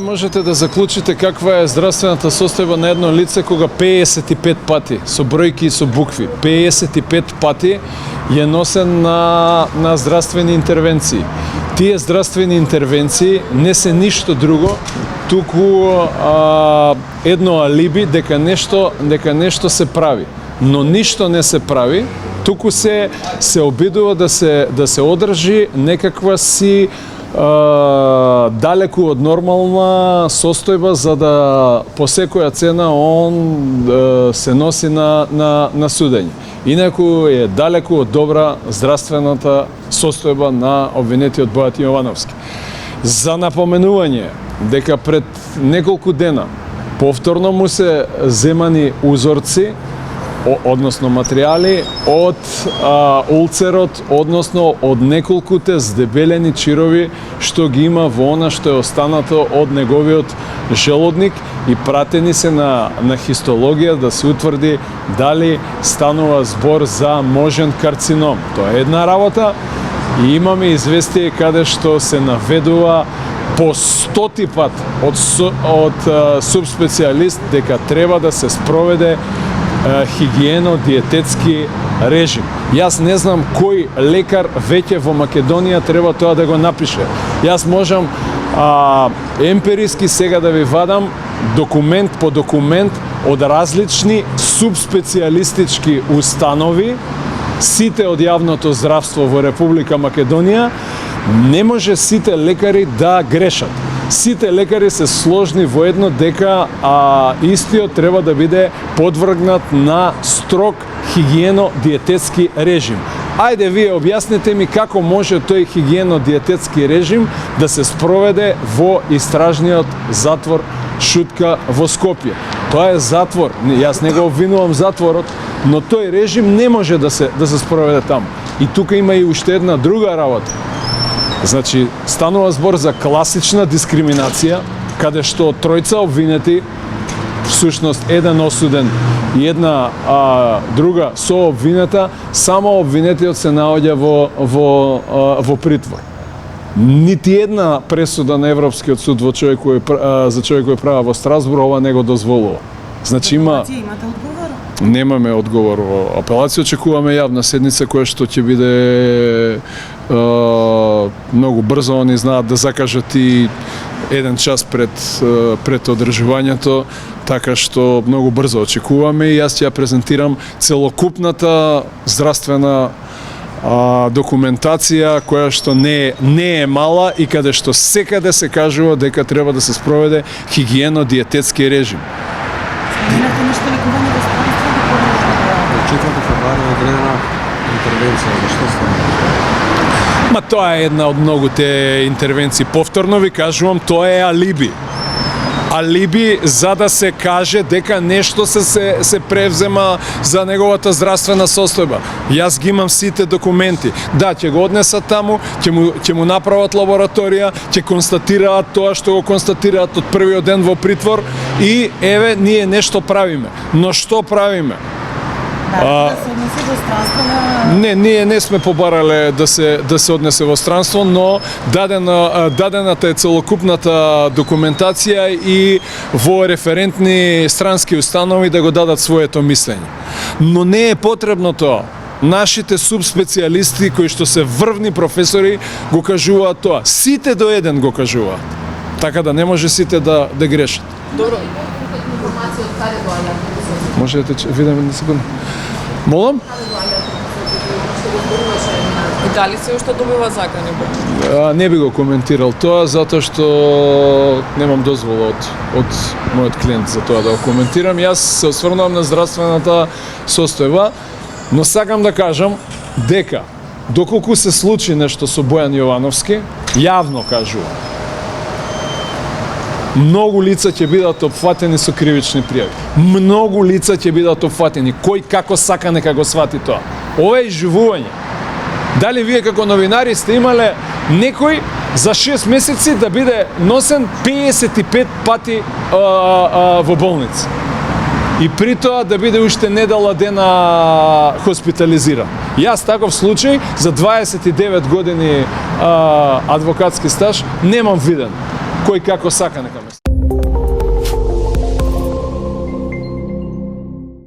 можете да заклучите каква е здравствената состојба на едно лице кога 55 пати, со бројки и со букви, 55 пати е носен на здравствени интервенции. Тие здравствени интервенции не се ништо друго, туку едно алиби дека нешто се прави. Но ништо не се прави, туку се обидува да се одржи некаква си далеку од нормална состојба, за да по секоја цена он се носи на судење. Инаку е далеку од добра здравствената состојба на обвинетиот Бојатин Јовановски. За напоменување дека пред неколку дена повторно му се земани узорци, односно материјали од улцерот, односно од неколкуте здебелени чирови што ги има во она што е останато од неговиот желудник и пратени се на хистологија да се утврди дали станува збор за можен карцином. Тоа е една работа и имаме известие каде што се наведува по 100 пат од субспецијалист дека треба да се спроведе хигиено-диететски режим. Јас не знам кој лекар веќе во Македонија треба тоа да го напише. Јас можам емпириски сега да ви вадам документ по документ од различни субспецијалистички установи, сите од јавното здравство во Република Македонија. Не може сите лекари да грешат. Сите лекари се сложни во едно дека истиот треба да биде подвргнат на строг хигиено-диететски режим. Ајде вие објасните ми како може тој хигиено-диететски режим да се спроведе во истражниот затвор Шутка во Скопје. Тоа е затвор. Јас не го обвинувам затворот, но тој режим не може да се спроведе таму. И тука има и уште една друга работа. Значи, станува збор за класична дискриминација, каде што тројца обвинети, всушност еден осуден и една друга сообвинета, само обвинетиот се наоѓа во притвор. Нити една пресуда на Европскиот суд за човекови права во Страсбург ова не го дозволува. Значи имате одговор? Немаме одговор во апелација, очекуваме јавна седница која што ќе биде многу брзо. Они знаат да закажат и еден час пред одржувањето, така што многу брзо очекуваме и јас ќе ја презентирам целокупната здравствена документација која што не е мала и каде што секаде се кажува дека треба да се спроведе хигиено-диететски режим. Споменавте нешто лекување во странство да продолжува. До 4 февруари е одредена интервенција, зашто стана? Ма тоа е една од многуте интервенции. Повторно ви кажувам, тоа е алиби. Алиби за да се каже дека нешто се превзема за неговата здравствена состојба. Јас ги имам сите документи. Да, ќе го однесат таму, ќе му направат лабораторија, ќе констатираат тоа што го констатираат од првиот ден во притвор и еве ние нешто правиме. Но што правиме? Да се однесе во странство на... Не, ние не сме побарале да се однесе во странство, но дадената е целокупната документација и во референтни странски установи да го дадат своето мислење. Но не е потребно тоа. Нашите субспецијалисти кои што се врвни професори го кажуваат тоа. Сите до еден го кажуваат. Така да не може сите да грешат. Добро. Информација од каде доаѓа? Можете видиме на секунда. Молам? И дали се уште добива закани? Не би го коментирал тоа, затоа што немам дозвола од мојот клиент за тоа да го коментирам. Јас се осврнувам на здравствената состојба, но сакам да кажам дека доколку се случи нешто со Бојан Јовановски, јавно кажува, многу лица ќе бидат опфатени со кривични пријави. Многу лица ќе бидат опфатени. Кој како сака нека го свати тоа. Ова е живување. Дали вие како новинари сте имале некој за 6 месеци да биде носен 55 пати во болница? И при тоа да биде уште недела дена хоспитализиран. Јас таков случај за 29 години адвокатски стаж немам виден. кој како сака нека ме.